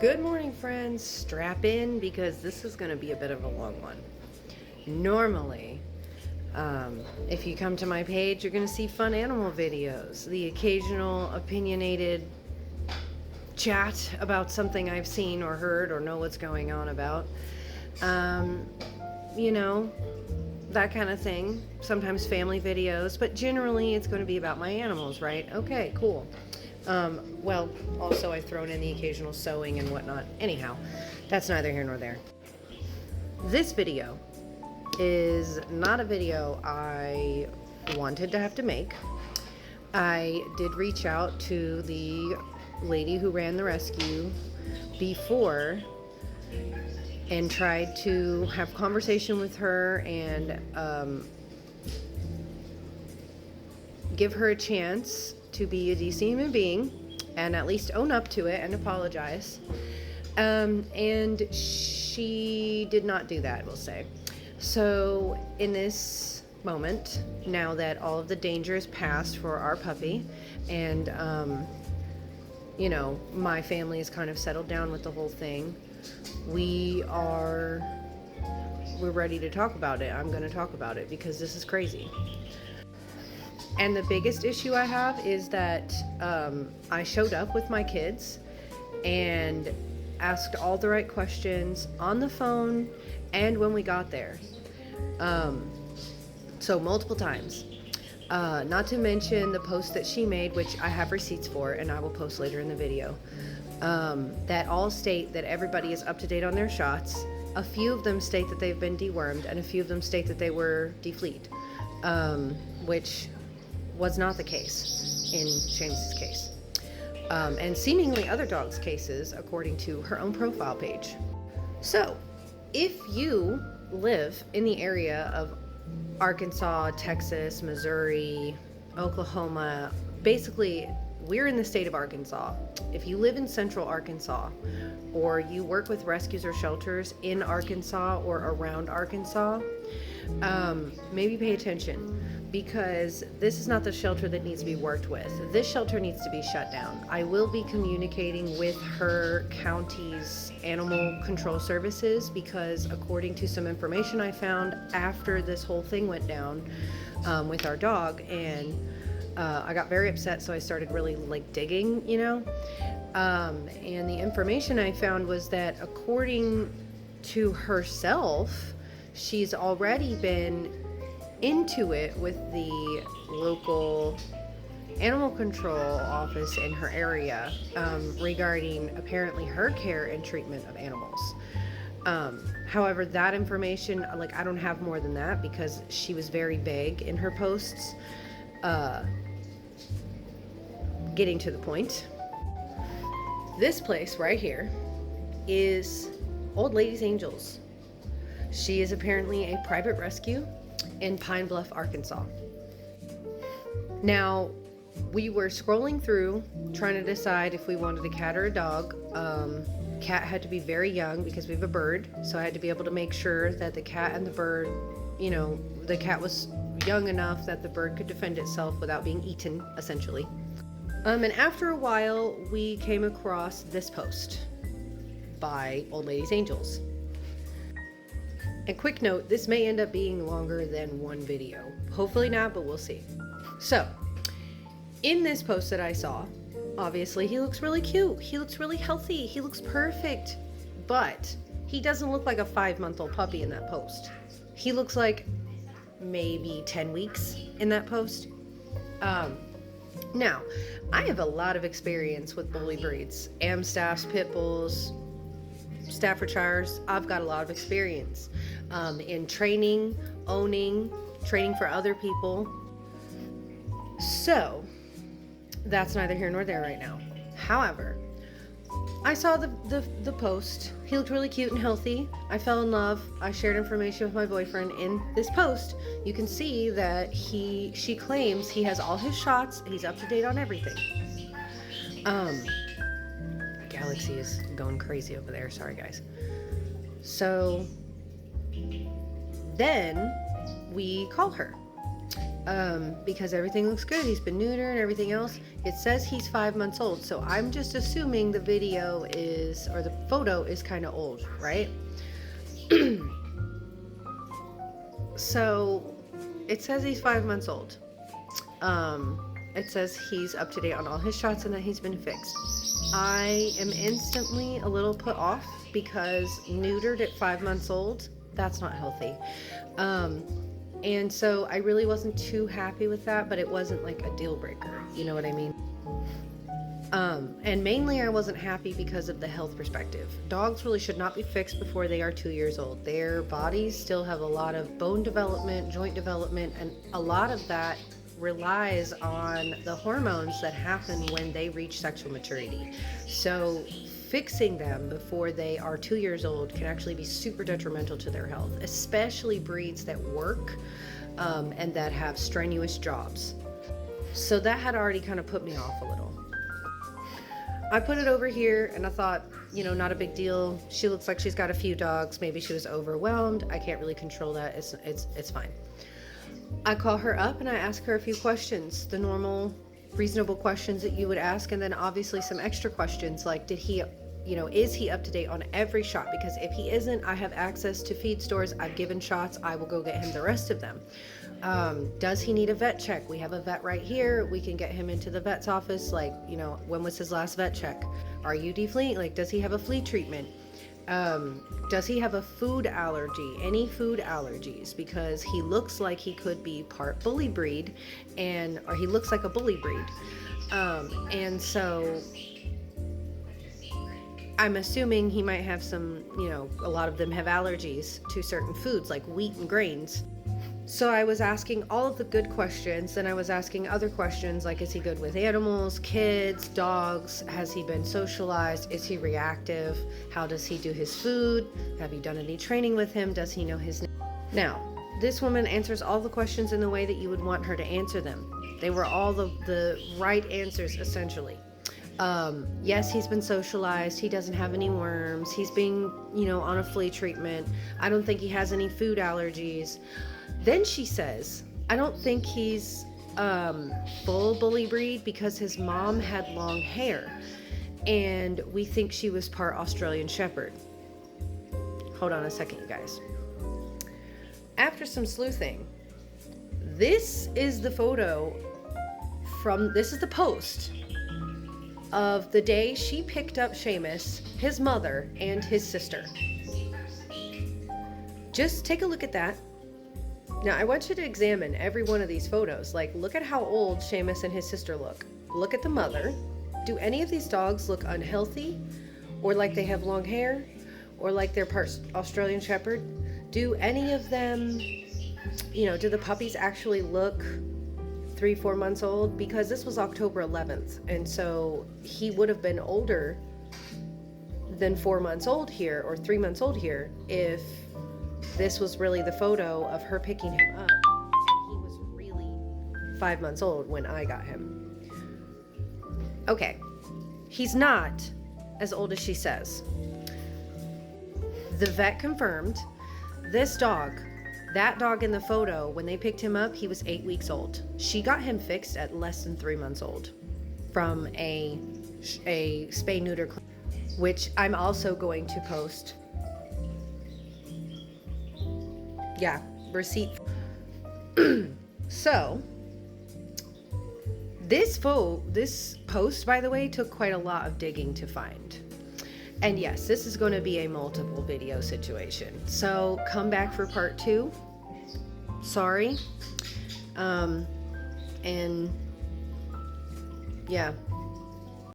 Good morning, friends. Strap in because this is going to be a bit of a long one. Normally, if you come to my page, you're going to see fun animal videos, the occasional opinionated chat about something I've seen or heard or know what's going on about. You know, that kind of thing. Sometimes family videos, but generally it's going to be about my animals, right? Okay, cool. Well, also I've thrown in the occasional sewing and whatnot. Anyhow, that's neither here nor there. This video is not a video I wanted to have to make. I did reach out to the lady who ran the rescue before and tried to have conversation with her and give her a chance to be a decent human being and at least own up to it and apologize. And she did not do that, we'll say. So in this moment, now that all of the danger is past for our puppy and, my family is kind of settled down with the whole thing, we're ready to talk about it. I'm going to talk about it because this is crazy. And the biggest issue I have is that I showed up with my kids and asked all the right questions on the phone and when we got there. So multiple times. Not to mention the post that she made, which I have receipts for and I will post later in the video, that all state that everybody is up to date on their shots. A few of them state that they've been dewormed and a few of them state that they were defleed, which was not the case in James's case. And seemingly other dogs' cases, according to her own profile page. So, if you live in the area of Arkansas, Texas, Missouri, Oklahoma, basically, we're in the state of Arkansas. If you live in central Arkansas, or you work with rescues or shelters in Arkansas or around Arkansas, maybe pay attention. Because this is not the shelter that needs to be worked with. This shelter needs to be shut down. I will be communicating with her county's animal control services because according to some information I found after this whole thing went down with our dog, and I got very upset, so I started really digging, and the information I found was that according to herself, she's already been into it with the local animal control office in her area regarding apparently her care and treatment of animals. However, that information, I don't have more than that because she was very vague in her posts. Getting to the point, this place right here is Old Lady's Angels. She is apparently a private rescue in Pine Bluff, Arkansas. Now, we were scrolling through trying to decide if we wanted a cat or a dog. Cat had to be very young because we have a bird, so I had to be able to make sure that the cat and the bird, the cat was young enough that the bird could defend itself without being eaten, essentially. And after a while, we came across this post by Old Lady's Angels. And quick note, this may end up being longer than one video. Hopefully not, but we'll see. So, in this post that I saw, obviously he looks really cute. He looks really healthy. He looks perfect. But he doesn't look like a 5-month-old puppy in that post. He looks like maybe 10 weeks in that post. Now, I have a lot of experience with bully breeds. Amstaffs, Pit Bulls, Staffordshires. I've got a lot of experience in training, training for other people. So, that's neither here nor there right now. However, I saw the post. He looked really cute and healthy. I fell in love. I shared information with my boyfriend. In this post, you can see that she claims he has all his shots. He's up to date on everything. Galaxy is going crazy over there. Sorry, guys. So then we call her because everything looks good. He's been neutered and everything else. It says he's 5 months old, so I'm just assuming the video is, or the photo is kind of old, right? So it says he's 5 months old. It says he's up to date on all his shots and that he's been fixed. I am instantly a little put off because neutered at 5 months old, that's not healthy. And so I really wasn't too happy with that, but it wasn't like a deal breaker. You know what I mean? And mainly I wasn't happy because of the health perspective. Dogs really should not be fixed before they are 2 years old. Their bodies still have a lot of bone development, joint development, and a lot of that relies on the hormones that happen when they reach sexual maturity. So fixing them before they are 2 years old can actually be super detrimental to their health, especially breeds that work and that have strenuous jobs. So that had already kind of put me off a little. I put it over here and I thought, you know, not a big deal. She looks like she's got a few dogs. Maybe she was overwhelmed. I can't really control that. It's fine. I call her up and I ask her a few questions, the normal, reasonable questions that you would ask, and then obviously some extra questions like, did he, you know, is he up to date on every shot? Because if he isn't, I have access to feed stores. I've given shots. I will go get him the rest of them. Does he need a vet check? We have a vet right here. We can get him into the vet's office. Like, you know, when was his last vet check? Are you defleeing? Like, does he have a flea treatment? Does he have a food allergy? Any food allergies? Because he looks like he could be part bully breed, or he looks like a bully breed. And so I'm assuming he might have some, you know, a lot of them have allergies to certain foods like wheat and grains. So I was asking all of the good questions, then I was asking other questions like, is he good with animals, kids, dogs? Has he been socialized? Is he reactive? How does he do his food? Have you done any training with him? Does he know his name? Now, this woman answers all the questions in the way that you would want her to answer them. They were all the right answers, essentially. Yes, he's been socialized. He doesn't have any worms. He's being, you know, on a flea treatment. I don't think he has any food allergies. Then she says, I don't think he's full bully breed because his mom had long hair and we think she was part Australian Shepherd. Hold on a second, you guys. After some sleuthing, this is the photo this is the post of the day she picked up Seamus, his mother, and his sister. Just take a look at that. Now, I want you to examine every one of these photos. Like, look at how old Seamus and his sister look. Look at the mother. Do any of these dogs look unhealthy? Or like they have long hair? Or like they're part Australian Shepherd? Do any of them, you know, do the puppies actually look 3-4 months old? Because this was October 11th. And so he would have been older than 4 months old here, or 3 months old here, if this was really the photo of her picking him up and he was really 5 months old when I got him. Okay, he's not as old as she says. The vet confirmed this dog, that dog in the photo, when they picked him up, he was 8 weeks old. She got him fixed at less than 3 months old from a spay-neuter clinic, which I'm also going to post. Yeah, receipt. So, this post, by the way, took quite a lot of digging to find. And yes, this is going to be a multiple video situation. So, come back for part 2. Sorry. And yeah,